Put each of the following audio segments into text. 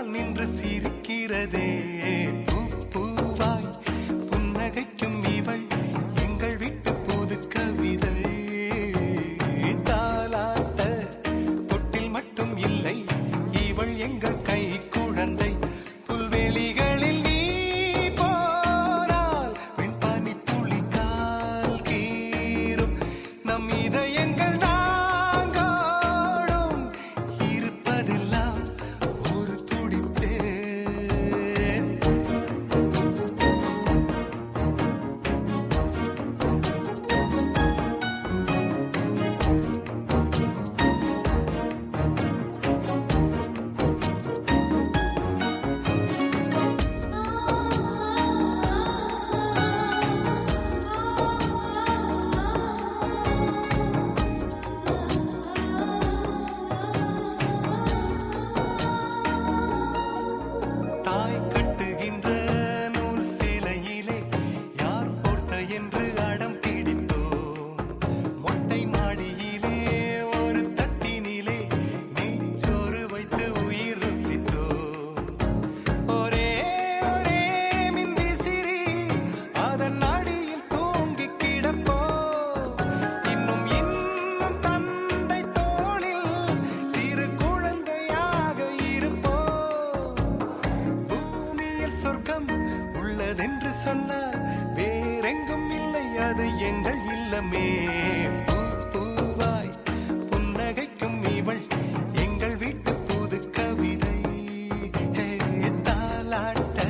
நின்று சிரிக்கிறதே பூவாய் புன்னகைக்கும் இவள் எங்கள் வீட்டு புது கவிதை தாலாட்ட தொட்டில் மட்டும் இல்லை இவள் எங்கள் கை குழந்தை புல்வெளிகளில் நீ போனால் வெண்பனி துளி கால் கீறும் நம் இதயங்கள் சொர்க்கம் உள்ளதென்று சொன்னார் வேறெங்கும் இல்லை அது எங்கள் இல்லமே பூவாய் புன்னகைக்கும் இவள் எங்கள் வீட்டு புது கவிதை தாலாட்ட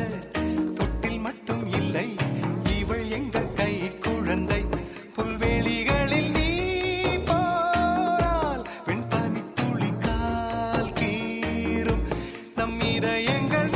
தொட்டில் மட்டும் இல்லை இவள் எங்கள் கை குழந்தை புல்வெளிகளில் நீ போனால் வெண்பனி துளி கால் கீறும் நம் இதயங்கள்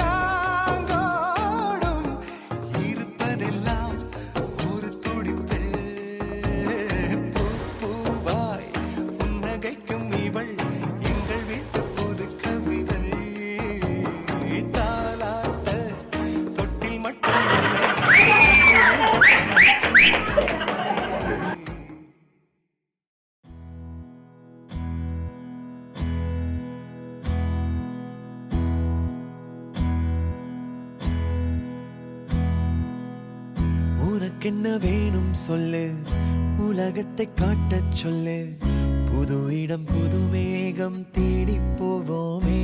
உனக்கென்ன வேணும் சொல்லு உலகத்தை காட்டச் சொல்லு புது இடம் புது மேகம் தேடி போவோமே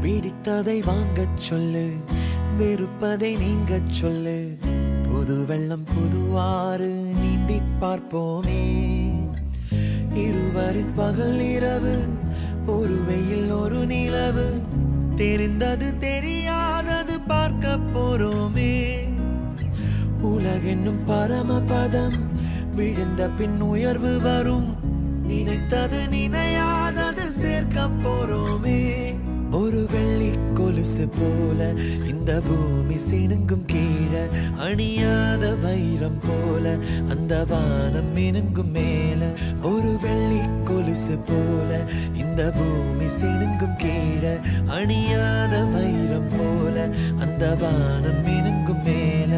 பிடித்ததை வாங்கச் சொல்லு வெறுப்பதை நீங்கச் சொல்லு புது வெள்ளம் புது ஆறு நீந்தி பார்ப்போமே இருவரின் பகல் இரவு ஒரு வெயில் ஒரு நிலவு தெரிந்தது தெரியாதது பார்க்க போறோமே உலகென்னும் பரமபதம் விழுந்த பின் உயர்வு வரும் நினைத்தது நினையாதது சேர்க்க போறோமே ஒரு வெள்ளி கொலுசு போல இந்த பூமி சினுங்கும் கீழே அணியாத வைரம் போல அந்த வானம் மினுங்கும் மேல ஒரு வெள்ளி கொலுசு போல இந்த பூமி சினுங்கும் கீழே அணியாத வைரம் போல அந்த வானம் மினுங்கும் மேல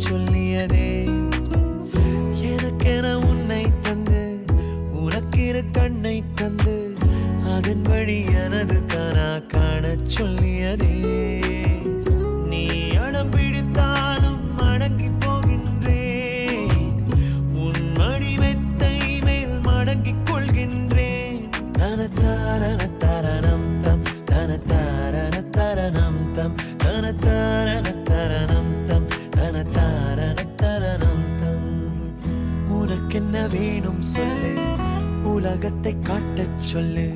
சொல்லியதே. எனக்கென உன்னை தந்து உனக்கிரு கண்ணை தந்து அதன் வழி எனது கனா காணச் சொல்லியதே. நீ அடம் பிடித்தாலும் அடங்கி போகின்றேன், உன் மடி மெத்தை மேல் மடங்கிக் கொள்கின்றேன். தனத்தாரண தரணம் தம் தனத்தாரண தரணம் தம் தனத்தாரண தரணம் தம் தனத்தாரண தரணம் தம். உனக்கென்ன வேணும் சொல்லு, உலகத்தை காட்டச் சொல்லு.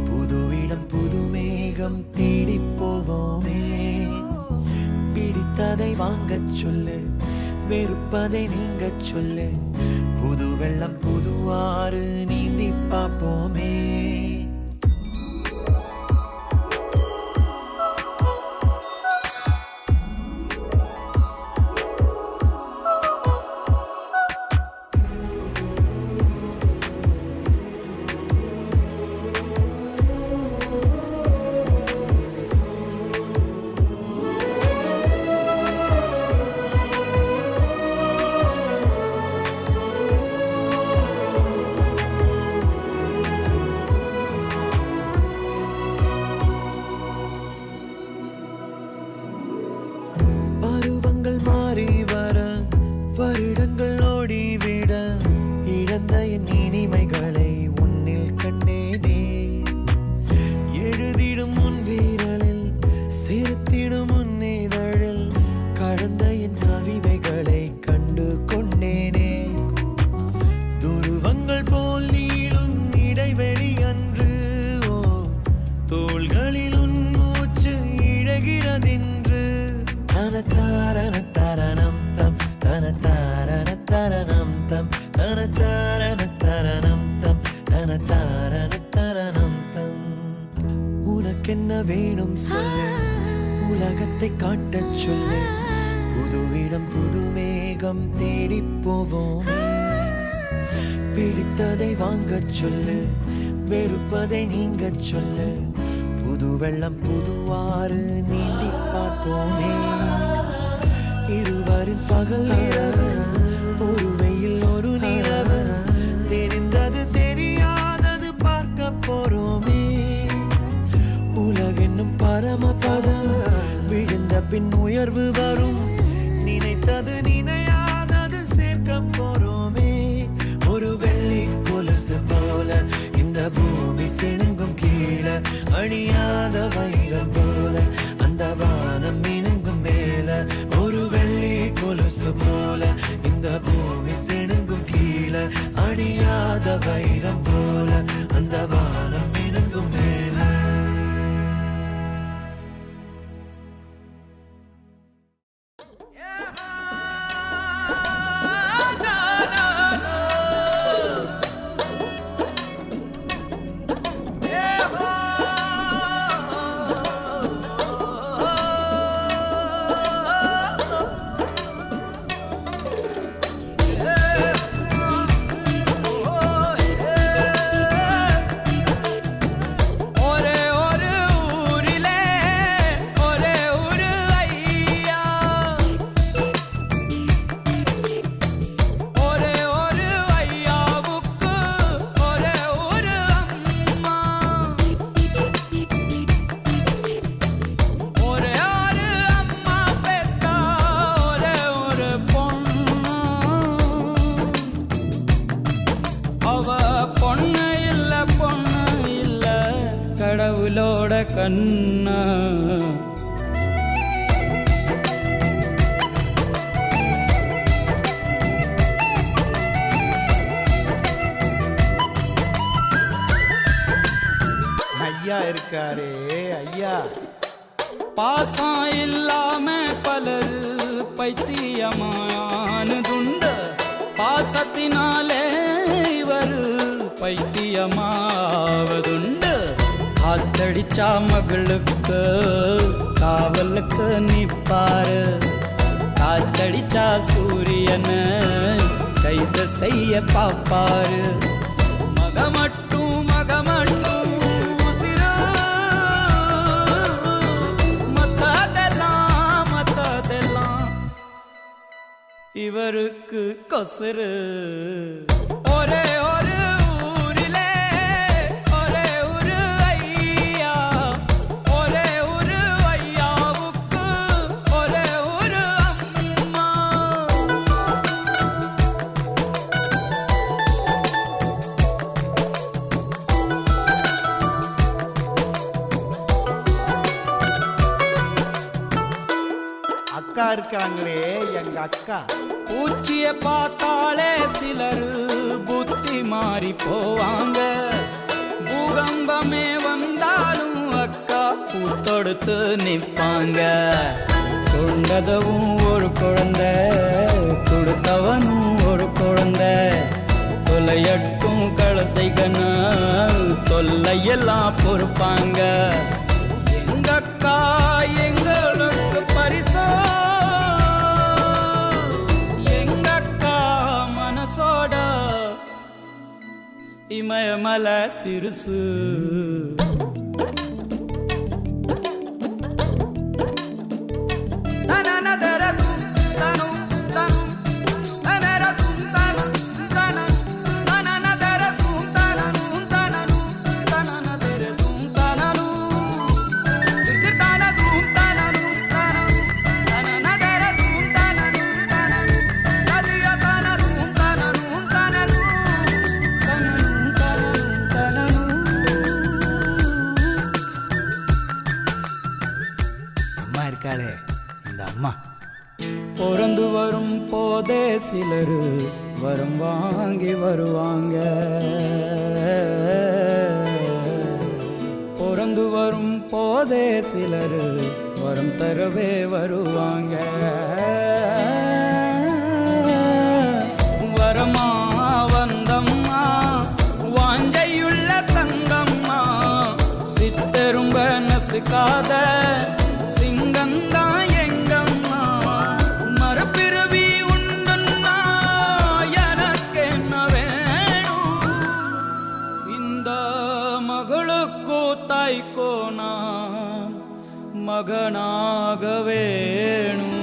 புது இடம் புது மேகம் தேடி போவோமே. பிடித்ததை வாங்கச் சொல்லு, வெறுப்பதை நீங்கச் சொல்லு. புது வெள்ளம் புது ஆறு நீந்தி பார்ப்போமே. பருவங்கள் மாறி வர வருடங்கள் ஓடிவிட இழந்த என் இனிமைகளை உன்னில் கண்டேனே. எழுதிடும் உன் வீரலில் சிரித்திடும் உன் இதழில் கடந்த என் கவிதைகளை கண்டு கொண்டேனே. துருவங்கள் போல் நீளும் இடைவெளி அன்று ஓ தோள்களில் உன் மூச்சு இழகிறதென்று. தனத்தாரண தரணம் தம் தனத்தாரண தரணம் தம் தனத்தாரண தரணம் தம் தனத்தாரண தரணம் தம். உனக்கென்ன வேணும் சொல்லு, உலகத்தை காட்டச் சொல்லு. புது இடம் புது மேகம் தேடி போவோம். பிடித்ததை வாங்கச் சொல்லு, வெறுப்பதை நீங்கச் சொல்லு. புது வெள்ளம் புது ஆறு நீந்தி பார்ப்போமே. இருவரின் பகல் இரவு, ஒரு வெயில் ஒரு நிலவு. தெரிந்தது தெரியாதது பார்க்க போறோமே. உலகென்னும் பரமபதம் விழுந்த பின் உயர்வு வரும். நினைத்தது நினையாதது சேர்க்க போறோமே. ஒரு வெள்ளி கொலுசு போல இந்த பூமி சிணுங்கும் கீழே. அணியாத வைரம் போல அந்த வானம் மினுங்கும் மேல. ஒரு வெள்ளி கொலுசு போல இந்த பூமி சிணுங்கும் கீழே. அணியாத வைரம் போல அந்த வானம் மினுங்கும் மேல. கடவுளோட கண்ணா ஐயா இருக்காரே ஐயா. பாசம் இல்லாம பலர் பைத்தியமானதுண்டு. பாசத்தினாலே இவர் பைத்தியமாவதுண்டு. காத்தடிச்சா மகளுக்கு காவலுக்கு நிப்பாரு. காச்சடிச்சா சூரியன கைது செய்ய பாப்பாரு. மகமட்டும் மகமட்டும் உசிரு. மத்ததெல்லாம் மத்ததெல்லாம் இவருக்கு கொசுரு ஒரே ஒரு ஊரிலே ஒரே ஒரு ஐயா ஒரே ஒரு ஐயாவுக்கு ஒரே ஒரு அம்மா அக்கா இருக்காங்களே எங்க அக்கா. பூச்சிய பார்த்தாலே சிலரு புத்தி மாறி போவாங்க பூகம்பமே வந்தாலும் அக்கா பூத்தொடுத்து நிற்பாங்க கொண்டதவும் ஒரு குழந்தை கொடுத்தவனும் ஒரு குழந்தை தொலையட்டும் கழுத்தைகன தொல்லையெல்லாம் பொறுப்பாங்க எங்க அக்கா எங்களுக்கு பரிசோ எங்க அக்கா மனசோட இமயமல சிறுசு அம்மா இருக்காளே இந்த அம்மா. பிறந்து வரும் போதே சிலரு வரம் வாங்கி வருவாங்க பிறந்து வரும் போதே சிலரு வரம் தரவே வருவாங்க வரமா வந்தம்மா வாஞ்சையுள்ள தங்கம்மா சித்தரும்ப நசுக்காத சிங்கந்தா எங்கம்மா மரப்பிறவி உண்டுன்னா எனக்கு என்ன வேணும் இந்த மகளுக்கோ தாய்க்கோ நான் மகனாக வேணும்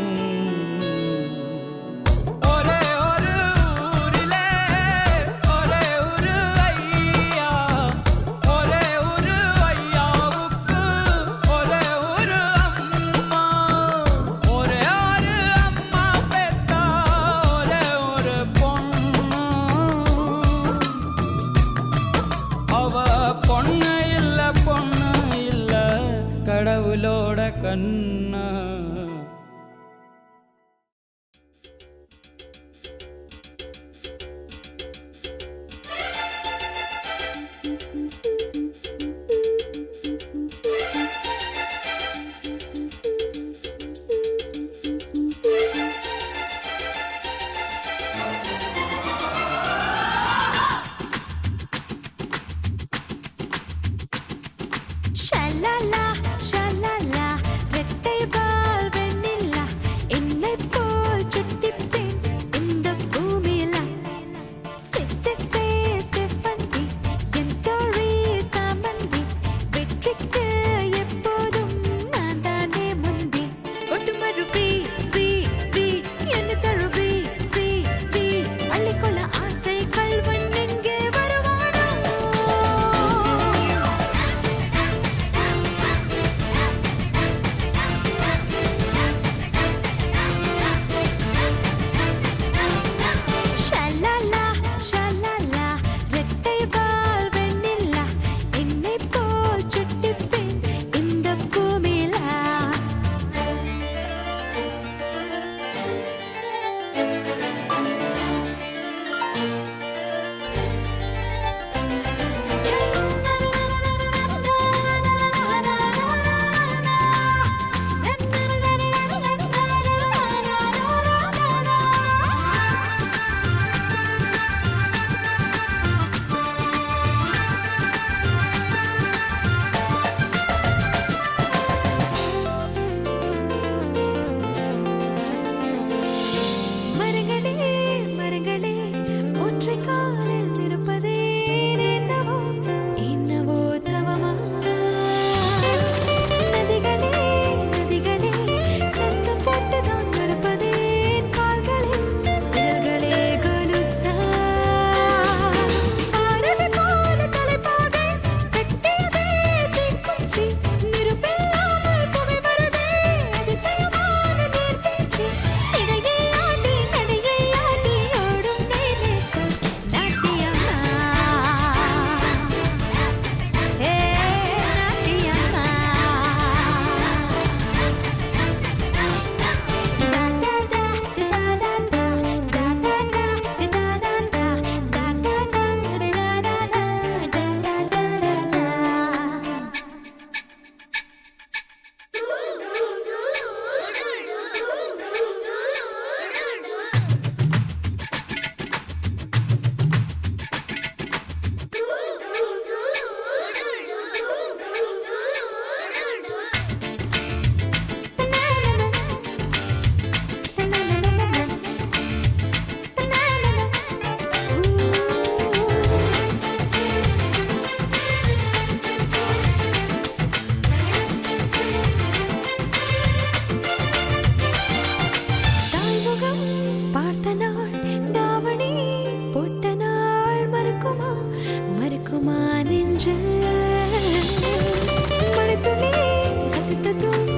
நெஞ்ச மழைத்துளி கசித்ததும்